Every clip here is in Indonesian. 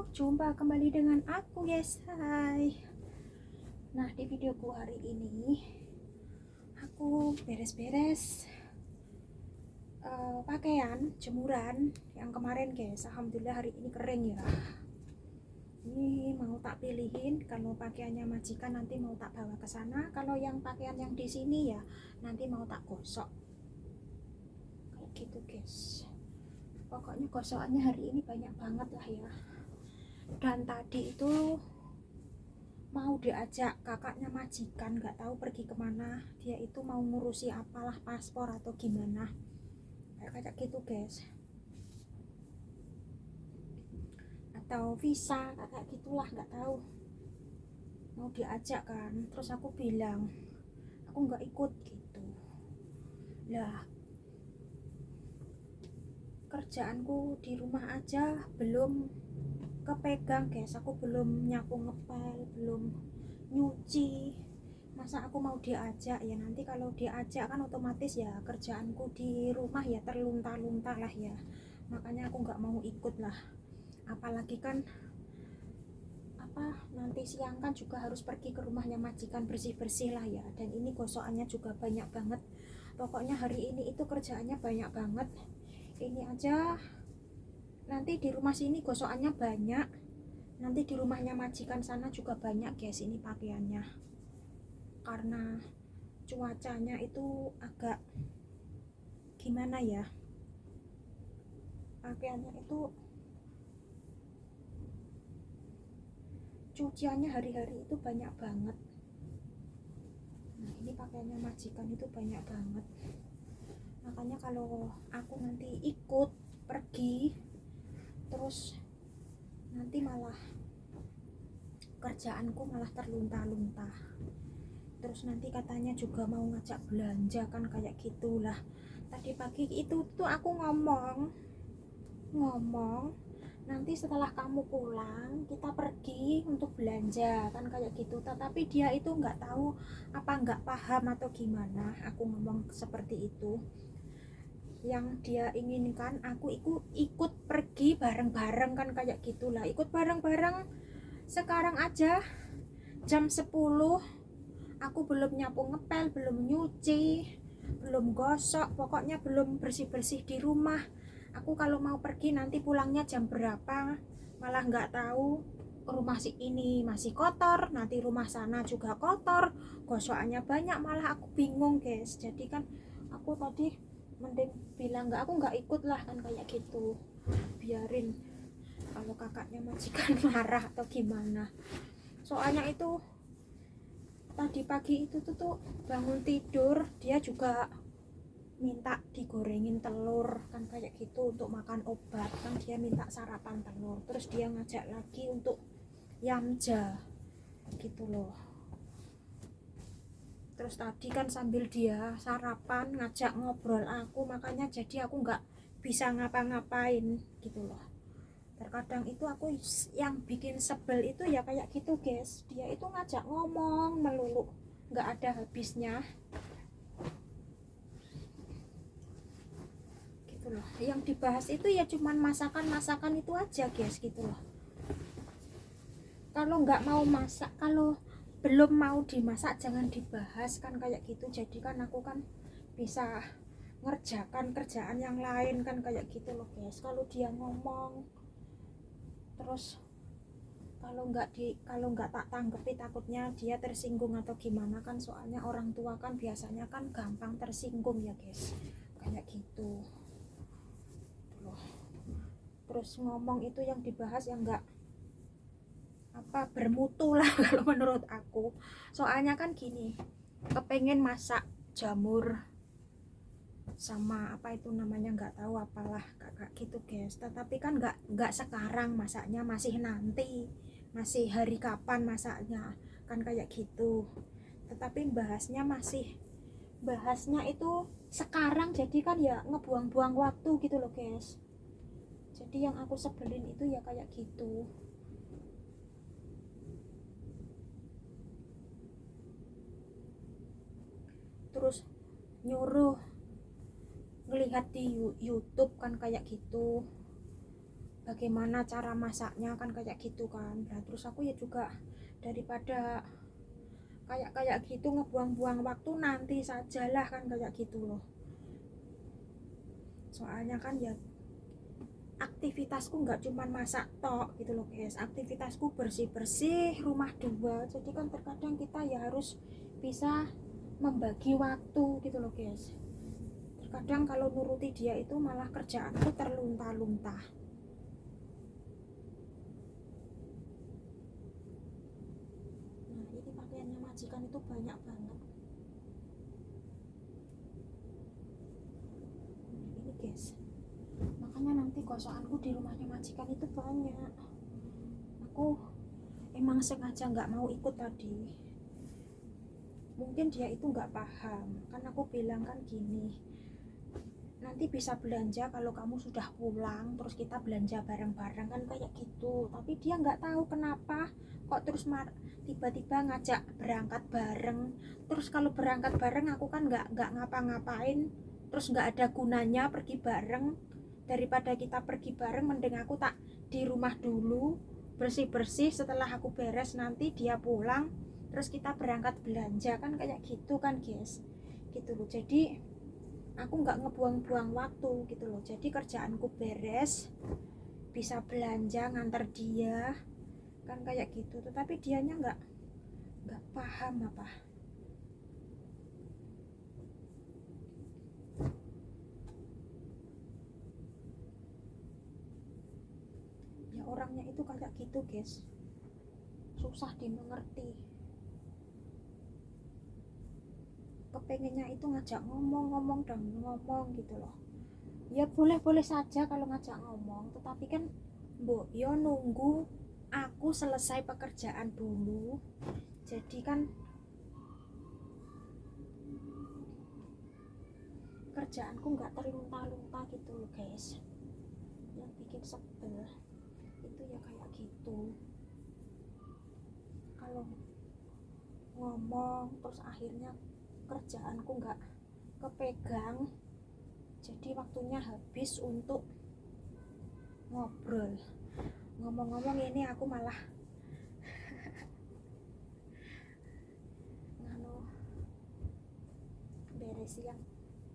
Jumpa kembali dengan aku guys. Hai. Nah, di videoku hari ini aku beres-beres pakaian jemuran yang kemarin guys. Alhamdulillah hari ini kering ya. Ini mau tak pilihin, kalau pakaiannya majikan nanti mau tak bawa ke sana. Kalau yang pakaian yang di sini ya nanti mau tak gosok. Kayak gitu guys. Pokoknya gosokannya hari ini banyak banget lah ya. Dan tadi itu mau diajak kakaknya majikan, nggak tahu pergi kemana. Dia itu mau ngurusi apalah, paspor atau gimana, kayak gitu guys, atau visa kayak gitulah, nggak tahu. Mau diajak kan, terus aku bilang aku nggak ikut gitu lah. Kerjaanku di rumah aja belum kepegang guys, aku belum nyapu ngepel, belum nyuci, masa aku mau diajak ya. Nanti kalau diajak kan otomatis ya kerjaanku di rumah ya terlunta-lunta lah ya, makanya aku nggak mau ikut lah. Apalagi kan nanti siang kan juga harus pergi ke rumahnya majikan bersih-bersih lah ya, dan ini gosokannya juga banyak banget. Pokoknya hari ini itu kerjaannya banyak banget. Ini aja nanti di rumah sini gosokannya banyak, nanti di rumahnya majikan sana juga banyak guys ini pakaiannya, karena cuacanya itu agak gimana ya, pakaiannya itu cuciannya hari-hari itu banyak banget. Nah ini pakaiannya majikan itu banyak banget, makanya kalau aku nanti ikut pergi terus nanti malah kerjaanku malah terlunta-lunta. Terus nanti katanya juga mau ngajak belanja kan, kayak gitulah. Tadi pagi itu tuh aku ngomong nanti setelah kamu pulang kita pergi untuk belanja kan, kayak gitu. Tetapi dia itu nggak tahu apa nggak paham atau gimana aku ngomong seperti itu. Yang dia inginkan aku ikut pergi bareng-bareng kan, kayak gitulah. Ikut bareng-bareng sekarang aja jam 10 aku belum nyapu ngepel, belum nyuci, belum gosok, pokoknya belum bersih-bersih di rumah. Aku kalau mau pergi nanti pulangnya jam berapa malah nggak tahu. Rumah si ini masih kotor, nanti rumah sana juga kotor, gosokannya banyak, malah aku bingung guys. Jadi kan aku tadi mending bilang aku nggak ikut lah kan, kayak gitu. Biarin kalau kakaknya majikan marah atau gimana. Soalnya itu tadi pagi itu tuh bangun tidur dia juga minta digorengin telur kan, kayak gitu, untuk makan obat kan. Dia minta sarapan telur, terus dia ngajak lagi untuk yamja gitu loh. Terus tadi kan sambil dia sarapan ngajak ngobrol aku, makanya jadi aku nggak bisa ngapa-ngapain gitu loh. Terkadang itu aku yang bikin sebel itu ya kayak gitu guys, dia itu ngajak ngomong melulu nggak ada habisnya gitu loh. Yang dibahas itu ya cuman masakan itu aja guys gitu loh. Kalau nggak mau masak, kalau belum mau dimasak jangan dibahas kan, kayak gitu. Jadi kan aku kan bisa ngerjakan kerjaan yang lain kan, kayak gitu loh guys. Kalau dia ngomong terus kalau nggak tak tanggepi, takutnya dia tersinggung atau gimana kan. Soalnya orang tua kan biasanya kan gampang tersinggung ya guys, kayak gitu loh. Terus ngomong itu yang dibahas yang nggak bermutu lah kalau menurut aku. Soalnya kan gini, kepengen masak jamur sama apa itu namanya nggak tahu apalah kakak gitu guys. Tetapi kan nggak sekarang masaknya, masih nanti, masih hari kapan masaknya kan, kayak gitu. Tetapi bahasnya itu sekarang, jadi kan ya ngebuang-buang waktu gitu loh guys. Jadi yang aku sebelin itu ya kayak gitu. Terus nyuruh ngelihat di YouTube kan, kayak gitu. bagaimana cara masaknya kan kayak gitu kan. Nah terus aku ya juga daripada kayak gitu ngebuang-buang waktu, nanti sajalah kan kayak gitu loh. Soalnya kan ya aktivitasku nggak cuma masak tok gitu loh guys, aktivitasku bersih-bersih rumah dua, jadi kan terkadang kita ya harus bisa membagi waktu gitu loh guys. Terkadang kalau nuruti dia itu malah kerjaanku terlunta-lunta. Nah ini pakaiannya majikan itu banyak banget. Nah, ini guys, makanya nanti gosokanku di rumahnya majikan itu banyak. Aku emang sengaja nggak mau ikut tadi, mungkin dia itu nggak paham kan. Aku bilang kan gini, nanti bisa belanja kalau kamu sudah pulang, terus kita belanja bareng-bareng kan kayak gitu. Tapi dia nggak tahu kenapa kok terus tiba-tiba ngajak berangkat bareng. Terus kalau berangkat bareng aku kan nggak ngapa-ngapain, terus nggak ada gunanya pergi bareng. Daripada kita pergi bareng, mending aku tak di rumah dulu bersih-bersih, setelah aku beres nanti dia pulang terus kita berangkat belanja kan kayak gitu kan guys, gitu loh. Jadi aku nggak ngebuang-buang waktu gitu loh, jadi kerjaanku beres, bisa belanja ngantar dia kan kayak gitu. Tetapi dianya nggak paham apa. Ya orangnya itu kayak gitu guys, susah dimengerti. Kepengennya itu ngajak ngomong dan ngomong gitu loh. Ya boleh-boleh saja kalau ngajak ngomong, tetapi kan mbok yo nunggu aku selesai pekerjaan dulu. Jadi kan kerjaanku nggak terlunta-lunta gitu loh guys. Yang bikin sebel itu ya kayak gitu, kalau ngomong terus akhirnya kerjaanku nggak kepegang, jadi waktunya habis untuk ngobrol. Ngomong-ngomong ini aku malah nganu beres yang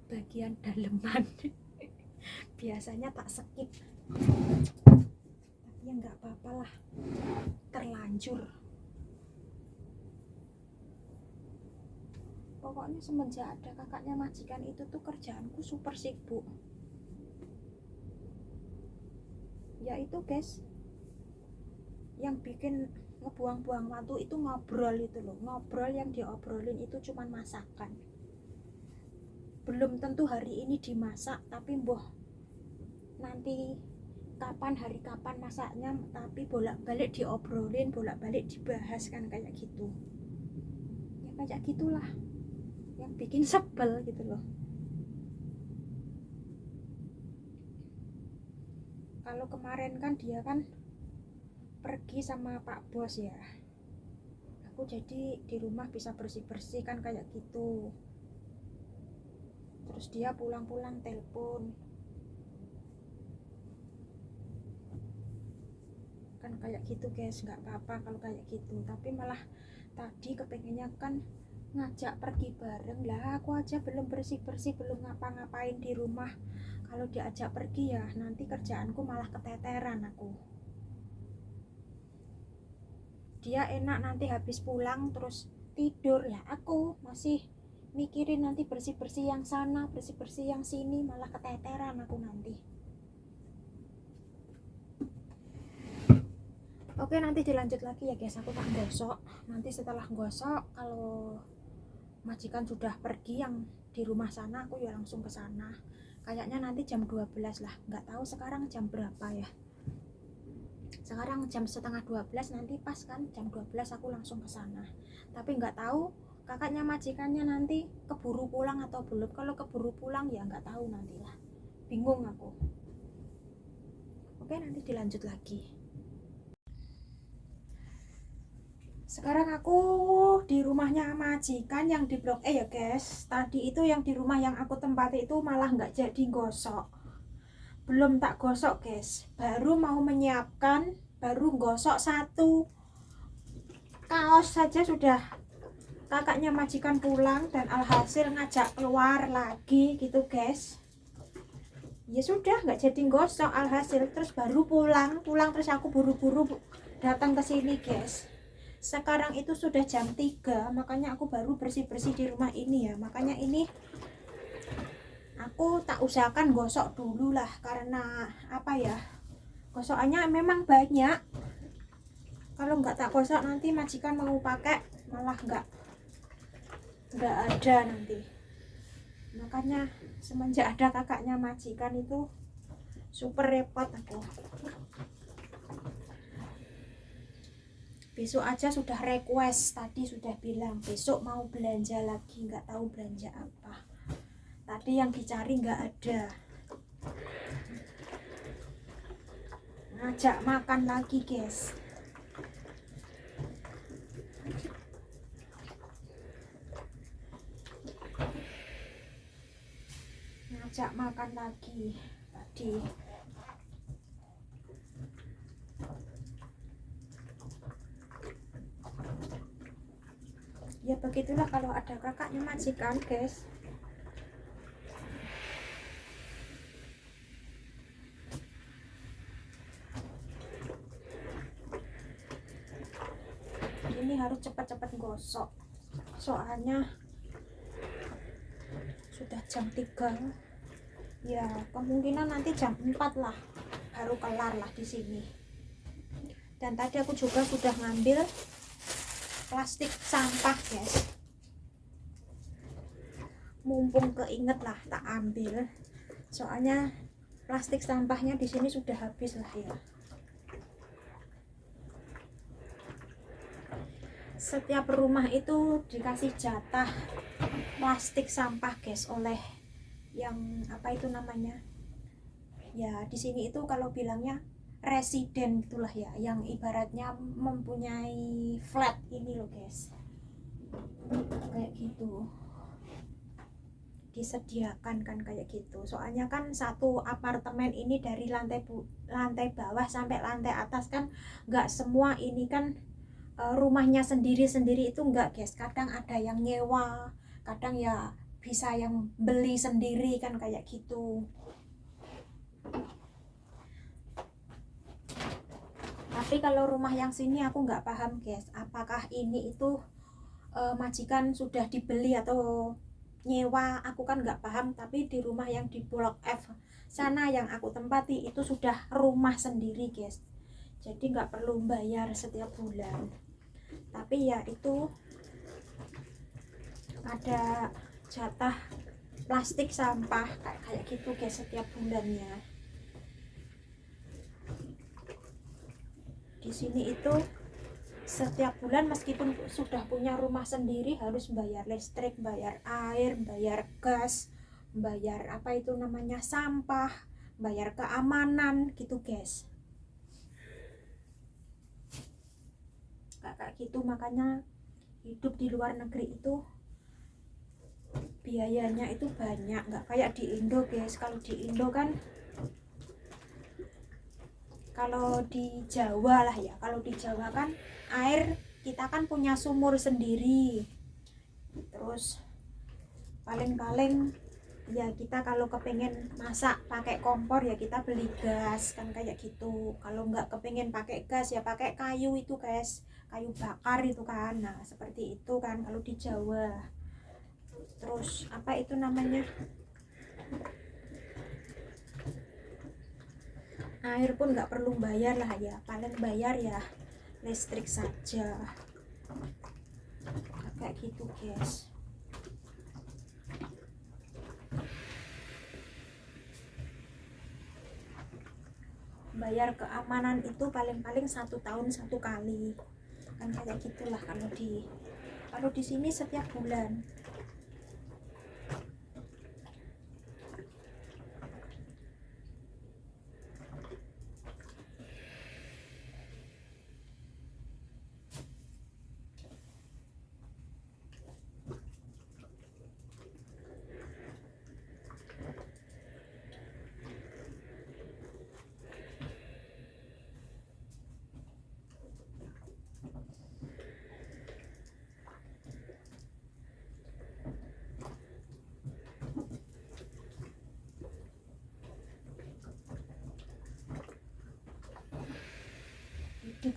bagian daleman. Biasanya tak skip, tapi ya nggak apa-apa lah, terlanjur. Pokoknya semenjak ada kakaknya majikan itu tuh kerjaanku super sibuk. Ya itu guys, yang bikin ngebuang-buang waktu itu ngobrol itu loh. Ngobrol yang diobrolin itu cuman masakan. Belum tentu hari ini dimasak, tapi mboh nanti kapan, hari kapan masaknya, tapi bolak-balik diobrolin, bolak-balik dibahas kan kayak gitu. Ya kayak gitulah yang bikin sebel gitu loh. Kalau kemarin kan dia kan pergi sama Pak Bos ya, aku jadi di rumah bisa bersih-bersih kan kayak gitu. Terus dia pulang-pulang telepon kan kayak gitu guys. Nggak apa-apa kalau kayak gitu, tapi malah tadi kepengennya kan ngajak pergi bareng. Lah aku aja belum bersih-bersih, belum ngapa-ngapain di rumah, kalau diajak pergi ya nanti kerjaanku malah keteteran aku. Dia enak nanti habis pulang terus tidur, lah aku masih mikirin nanti bersih-bersih yang sana, bersih-bersih yang sini, malah keteteran aku nanti. Oke, nanti dilanjut lagi ya guys, aku tak gosok. Nanti setelah gosok, kalau majikan sudah pergi yang di rumah sana, aku ya langsung ke sana. Kayaknya nanti jam 12 lah, nggak tahu sekarang jam berapa ya. Sekarang jam setengah 12, nanti pas kan jam 12 aku langsung ke sana. Tapi nggak tahu kakaknya majikannya nanti keburu pulang atau belum. Kalau keburu pulang ya nggak tahu nantilah, bingung aku. Oke, nanti dilanjut lagi. Sekarang aku di rumahnya majikan yang di blok E ya guys. Tadi itu yang di rumah yang aku tempati itu malah nggak jadi gosok, belum tak gosok guys, baru mau menyiapkan, baru gosok satu kaos saja sudah kakaknya majikan pulang dan alhasil ngajak keluar lagi gitu guys. Ya sudah nggak jadi gosok alhasil, terus baru pulang terus aku buru-buru datang ke sini guys. Sekarang itu sudah jam 3, makanya aku baru bersih-bersih di rumah ini ya. Makanya ini aku tak usahakan gosok dulu lah, karena apa ya, gosokannya memang banyak. Kalau nggak tak gosok nanti majikan mau pakai malah nggak ada nanti. Makanya semenjak ada kakaknya majikan itu super repot aku. Besok aja sudah request, tadi sudah bilang besok mau belanja lagi, nggak tahu belanja apa. Tadi yang dicari nggak ada. Ngajak makan lagi guys. Ngajak makan lagi tadi. Ya begitulah kalau ada kakaknya majikan guys. Ini harus cepat-cepat gosok, soalnya sudah jam 3 ya, kemungkinan nanti jam 4 lah baru kelar lah di sini. Dan tadi aku juga sudah ngambil plastik sampah guys, mumpung keinget lah tak ambil, soalnya plastik sampahnya di sini sudah habis lah ya. Setiap rumah itu dikasih jatah plastik sampah guys oleh yang apa itu namanya ya, di sini itu kalau bilangnya residen itulah ya, yang ibaratnya mempunyai flat ini loh guys, kayak gitu disediakan kan kayak gitu. Soalnya kan satu apartemen ini dari lantai bawah sampai lantai atas kan nggak semua ini kan rumahnya sendiri-sendiri itu enggak guys, kadang ada yang nyewa, kadang ya bisa yang beli sendiri kan kayak gitu. Tapi kalau rumah yang sini aku nggak paham guys, apakah ini itu majikan sudah dibeli atau nyewa, aku kan nggak paham. Tapi di rumah yang di Blok F sana yang aku tempati itu sudah rumah sendiri guys, jadi nggak perlu bayar setiap bulan. Tapi ya itu ada jatah plastik sampah kayak gitu guys setiap bulannya. Di sini itu setiap bulan meskipun sudah punya rumah sendiri harus bayar listrik, bayar air, bayar gas, bayar apa itu namanya sampah, bayar keamanan gitu guys. Kayak gitu, makanya hidup di luar negeri itu biayanya itu banyak, nggak kayak di Indo guys. Kalau di Indo kan, kalau di Jawa lah ya, kalau di Jawa kan air kita kan punya sumur sendiri, terus paling-paling ya kita kalau kepengen masak pakai kompor ya kita beli gas kan kayak gitu. Kalau nggak kepengen pakai gas ya pakai kayu itu guys, kayu bakar itu kan. Nah seperti itu kan kalau di Jawa. Terus apa itu namanya, air pun nggak perlu bayar lah ya, paling bayar ya listrik saja kayak gitu guys. Bayar keamanan itu paling-paling 1 tahun 1 kali kan kayak gitulah. Kalau di sini setiap bulan.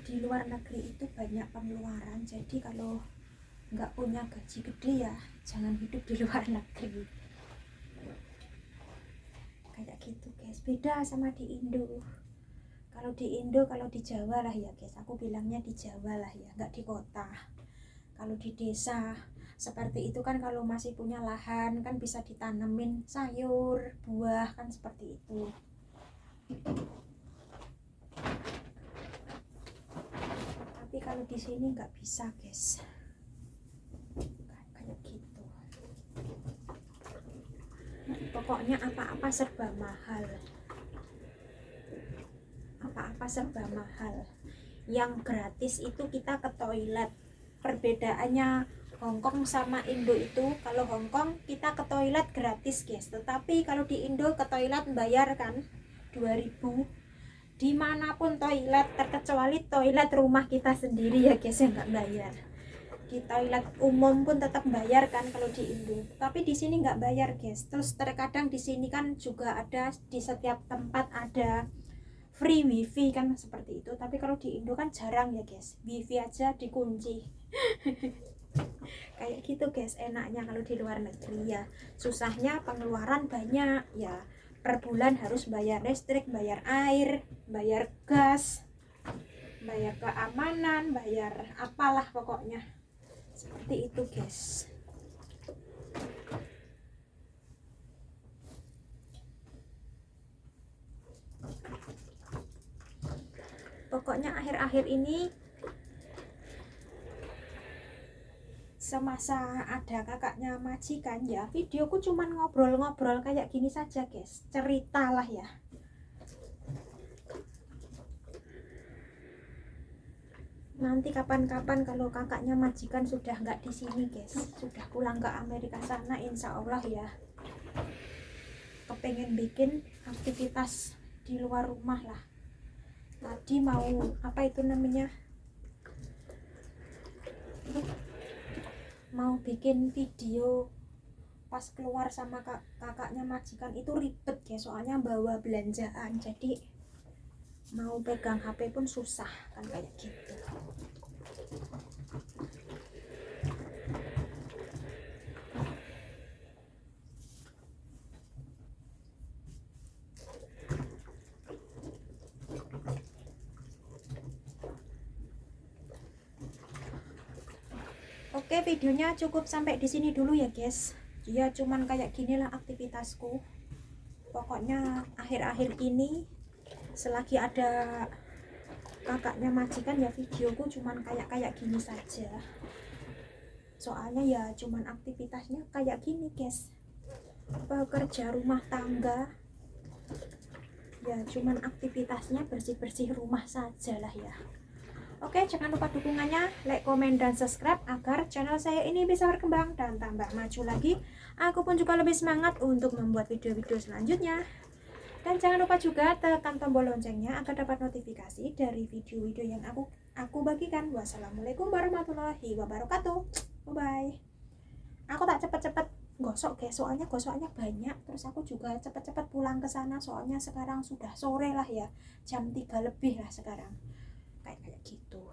di luar negeri itu banyak pengeluaran, jadi kalau nggak punya gaji gede ya jangan hidup di luar negeri. Kayak gitu guys, beda sama di Indo. Kalau di Indo, kalau di Jawa lah ya guys, aku bilangnya di Jawa lah ya, nggak di kota. Kalau di desa seperti itu kan, kalau masih punya lahan kan bisa ditanemin sayur, buah kan seperti itu. Tapi kalau di sini nggak bisa guys, kayak gitu. Pokoknya apa-apa serba mahal. Apa-apa serba mahal. Yang gratis itu kita ke toilet. Perbedaannya Hongkong sama Indo itu, kalau Hongkong kita ke toilet gratis guys, tetapi kalau di Indo ke toilet bayar kan 2000 dimanapun toilet, terkecuali toilet rumah kita sendiri ya guys yang nggak bayar. Di toilet umum pun tetap bayar kan kalau di Indo, tapi di sini nggak bayar guys. Terus terkadang di sini kan juga ada, di setiap tempat ada free wifi kan seperti itu, tapi kalau di Indo kan jarang ya guys, wifi aja dikunci. Kayak gitu guys enaknya kalau di luar negeri ya. Susahnya pengeluaran banyak ya, per bulan harus bayar listrik, bayar air, bayar gas, bayar keamanan, bayar apalah pokoknya seperti itu guys. Pokoknya akhir-akhir ini semasa ada kakaknya majikan ya, videoku cuman ngobrol-ngobrol kayak gini saja guys, cerita lah ya. Nanti kapan-kapan kalau kakaknya majikan sudah nggak di sini guys, sudah pulang ke Amerika sana, insya Allah ya kepengen bikin aktivitas di luar rumah lah. Tadi mau apa itu namanya, mau bikin video pas keluar sama kakaknya majikan itu ribet ya, soalnya bawa belanjaan, jadi mau pegang HP pun susah kan kayak gitu. Oke, videonya cukup sampai di sini dulu ya guys. Ya cuman kayak ginilah aktivitasku. Pokoknya akhir-akhir ini selagi ada kakaknya majikan ya videoku cuman kayak gini saja. Soalnya ya cuman aktivitasnya kayak gini guys. Pekerja rumah tangga. Ya cuman aktivitasnya bersih-bersih rumah saja lah ya. Oke, jangan lupa dukungannya, like, komen, dan subscribe agar channel saya ini bisa berkembang dan tambah maju lagi. Aku pun juga lebih semangat untuk membuat video-video selanjutnya. Dan jangan lupa juga tekan tombol loncengnya agar dapat notifikasi dari video-video yang aku bagikan. Wassalamualaikum warahmatullahi wabarakatuh. Bye-bye. Aku tak cepet-cepet gosok guys, soalnya gosoknya banyak. Terus aku juga cepet-cepet pulang ke sana, soalnya sekarang sudah sore lah ya, jam 3 lebih lah sekarang. Kayak gitu.